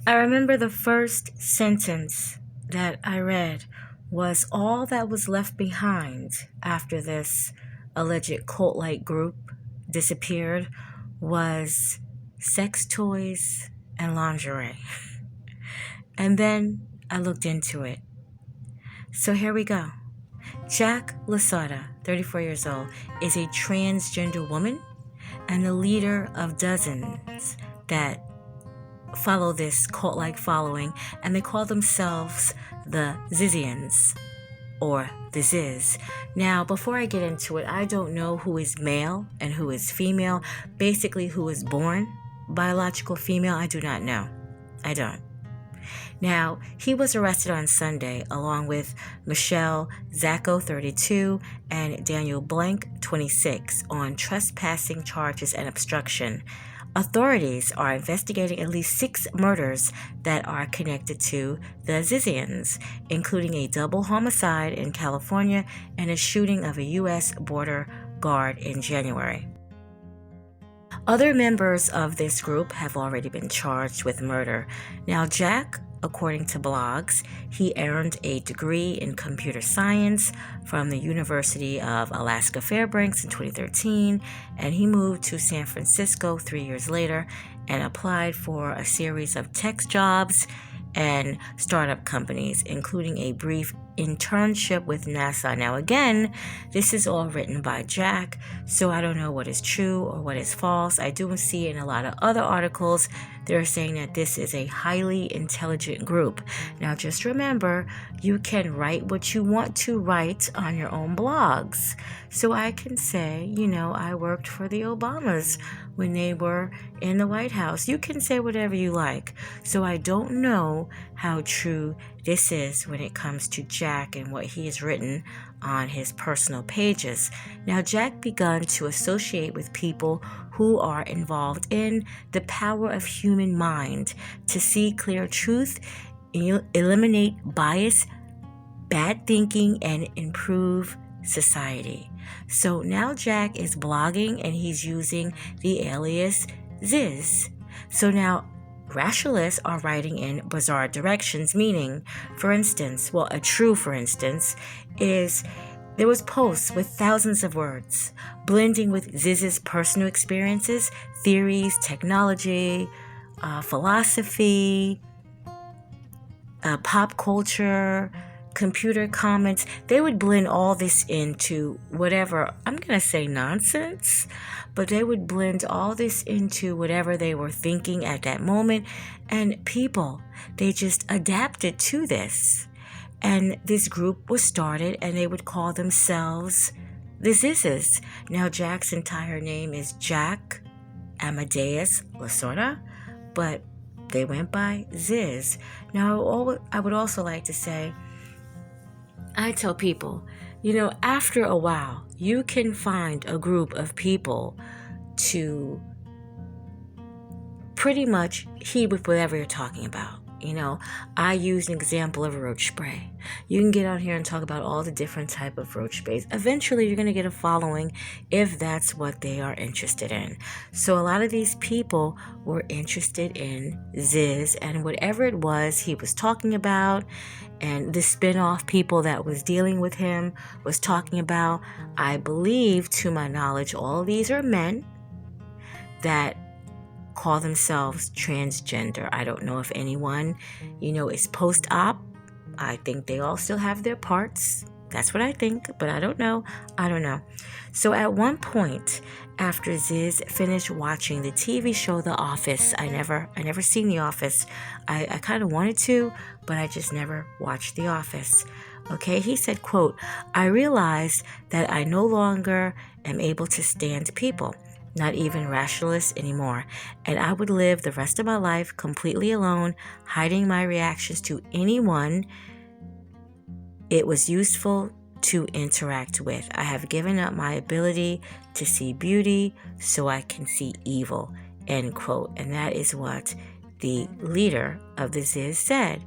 I remember the first sentence that I read was all that was left behind after this alleged cult-like group disappeared was sex toys and lingerie. And then I looked into it. So here we go. Jack Lasada, 34 years old, is a transgender woman and the leader of dozens that follow this cult-like following, and they call themselves the Zizians, or the Ziz. Now, before I get into it, I don't know who is male and who is female. Basically, who is born biological female, I do not know. I don't. Now, he was arrested on Sunday along with Michelle Zacco, 32, and Daniel Blank, 26, on trespassing charges and obstruction. Authorities are investigating at least 6 murders that are connected to the Zizians, including a double homicide in California and a shooting of a U.S. border guard in January. Other members of this group have already been charged with murder. Now, Jack, according to blogs, he earned a degree in computer science from the University of Alaska Fairbanks in 2013, and he moved to San Francisco 3 years later and applied for a series of tech jobs and startup companies, including a brief internship with NASA. Now, again, this is all written by Jack, so I don't know what is true or what is false. I do see in a lot of other articles they're saying that this is a highly intelligent group. Now, just remember, you can write what you want to write on your own blogs. So I can say, I worked for the Obamas when they were in the White House. You can say whatever you like. So I don't know how true this is when it comes to Jack and what he has written on his personal pages. Now, Jack began to associate with people who are involved in the power of human mind to see clear truth, eliminate bias, bad thinking, and improve society. So now Jack is blogging and he's using the alias Ziz. So now rationalists are writing in bizarre directions, meaning, for instance, a true for instance, is there was posts with thousands of words, blending with Ziz's personal experiences, theories, technology, philosophy, pop culture, computer comments. They would blend all this into whatever, I'm going to say nonsense, but they would blend all this into whatever they were thinking at that moment. And people, they just adapted to this. And this group was started and they would call themselves the Zizzes. Now, Jack's entire name is Jack Amadeus Lasorda, but they went by Ziz. Now, I would also like to say, I tell people, after a while, you can find a group of people to pretty much heed with whatever you're talking about. I use an example of roach spray. You can get on here and talk about all the different type of roach sprays. Eventually, you're going to get a following if that's what they are interested in. So a lot of these people were interested in Ziz and whatever it was he was talking about, and the spin-off people that was dealing with him was talking about. I believe, to my knowledge, all of these are men that call themselves transgender. I don't know if anyone, is post-op. I think they all still have their parts. That's what I think, but I don't know. So at one point, after Ziz finished watching the TV show The Office, I never seen The Office. I kind of wanted to, but I just never watched The Office. Okay, he said, quote, "I realized that I no longer am able to stand people, not even rationalists anymore, and I would live the rest of my life completely alone, hiding my reactions to anyone it was useful to interact with. I have given up my ability to see beauty so I can see evil," end quote. And that is what the leader of the Ziz said.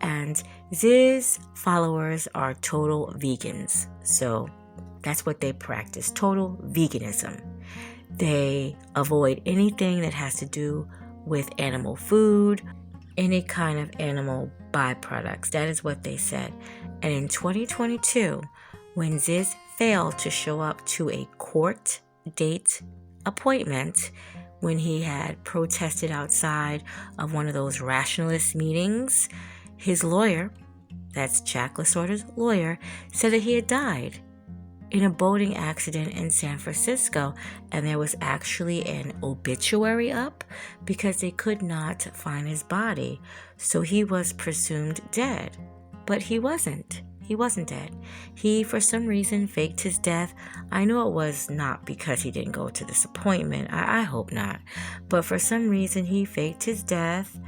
And Ziz followers are total vegans. So that's what they practice, total veganism. They avoid anything that has to do with animal food, any kind of animal byproducts. That is what they said. And in 2022, when Ziz failed to show up to a court date appointment, when he had protested outside of one of those rationalist meetings, his lawyer, that's Jack Lasorda's lawyer, said that he had died in a boating accident in San Francisco, and there was actually an obituary up because they could not find his body. So he was presumed dead, but he wasn't. He wasn't dead. He, for some reason, faked his death. I know it was not because he didn't go to this appointment. I hope not. But for some reason, he faked his death,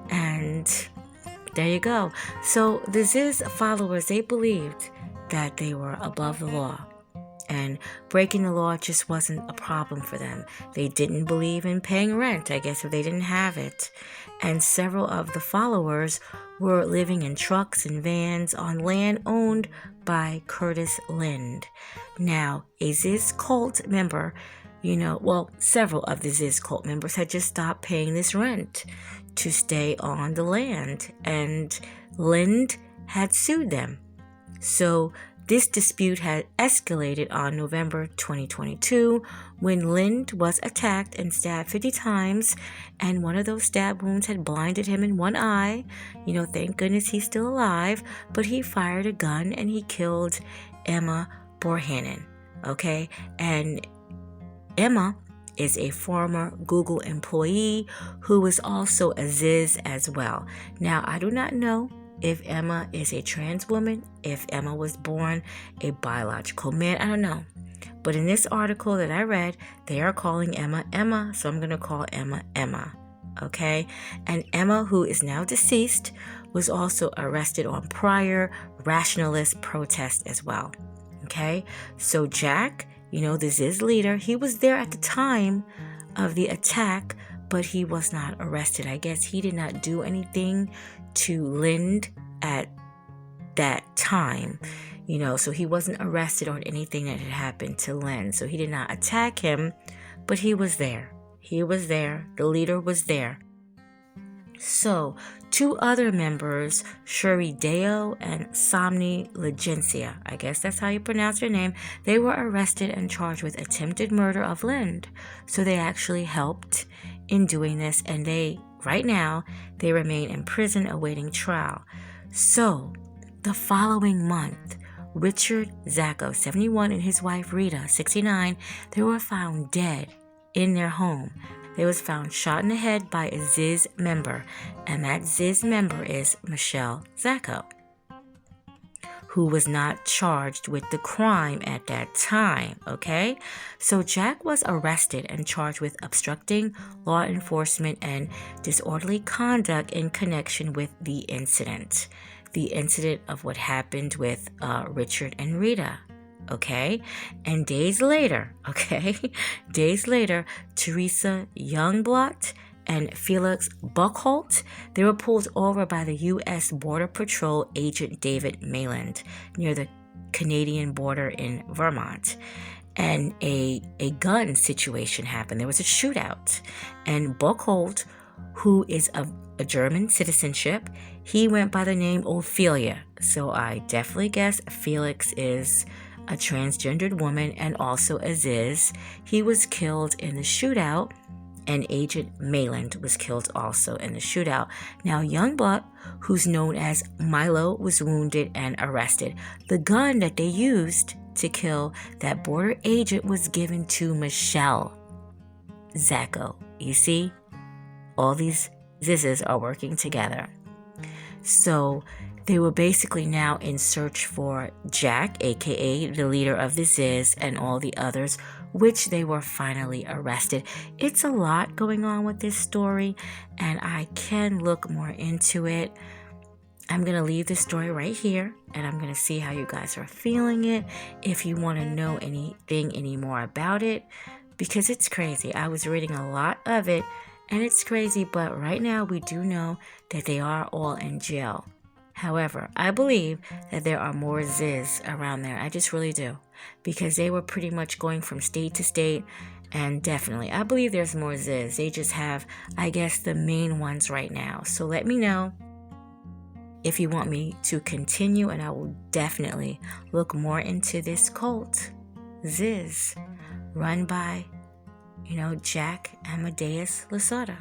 and there you go. So the Ziz followers, they believed that they were above the law, and breaking the law just wasn't a problem for them. They didn't believe in paying rent, I guess, if they didn't have it. And several of the followers were living in trucks and vans on land owned by Curtis Lind. Now, a Ziz Cult member, several of the Ziz Cult members had just stopped paying this rent to stay on the land, and Lind had sued them. So this dispute had escalated on November 2022 when Lind was attacked and stabbed 50 times, and one of those stab wounds had blinded him in one eye. Thank goodness he's still alive, but he fired a gun and he killed Emma Borhanen, okay? And Emma is a former Google employee who was also a Ziz as well. Now, I do not know if Emma is a trans woman, if Emma was born a biological man, I don't know. But in this article that I read, they are calling Emma Emma, so I'm going to call Emma Emma, okay? And Emma, who is now deceased, was also arrested on prior rationalist protests as well, okay? So Jack, the Ziz leader, he was there at the time of the attack, but he was not arrested. I guess he did not do anything to Lind at that time, so he wasn't arrested on anything that had happened to Lind. So he did not attack him, but he was there. He was there. The leader was there. So, two other members, Shuri Deo and Somni Legencia, I guess that's how you pronounce their name, they were arrested and charged with attempted murder of Lind. So they actually helped in doing this, and right now, they remain in prison awaiting trial. So, the following month, Richard Zacko, 71, and his wife Rita, 69, they were found dead in their home. They was found shot in the head by a Ziz member, and that Ziz member is Michelle Zacko, who was not charged with the crime at that time, okay? So Jack was arrested and charged with obstructing law enforcement and disorderly conduct in connection with the incident of what happened with Richard and Rita. Okay, and days later, Teresa Youngblood and Felix Buchholz, they were pulled over by the U.S. Border Patrol agent David Mayland near the Canadian border in Vermont. And a gun situation happened. There was a shootout. And Buchholz, who is of a German citizenship, he went by the name Ophelia. So I definitely guess Felix is a transgendered woman and also a Ziz. He was killed in the shootout, and Agent Mayland was killed also in the shootout. Now, Youngblood, who's known as Milo, was wounded and arrested. The gun that they used to kill that border agent was given to Michelle Zacko. You see, all these Zizes are working together. So they were basically now in search for Jack, aka the leader of the Ziz, and all the others, which they were finally arrested. It's a lot going on with this story, and I can look more into it. I'm going to leave this story right here, and I'm going to see how you guys are feeling it, if you want to know anything any more about it, because it's crazy. I was reading a lot of it, and it's crazy, but right now we do know that they are all in jail. However, I believe that there are more Ziz around there. I just really do. Because they were pretty much going from state to state. And definitely, I believe there's more Ziz. They just have, I guess, the main ones right now. So let me know if you want me to continue, and I will definitely look more into this cult, Ziz, run by, Jack Amadeus Lasada.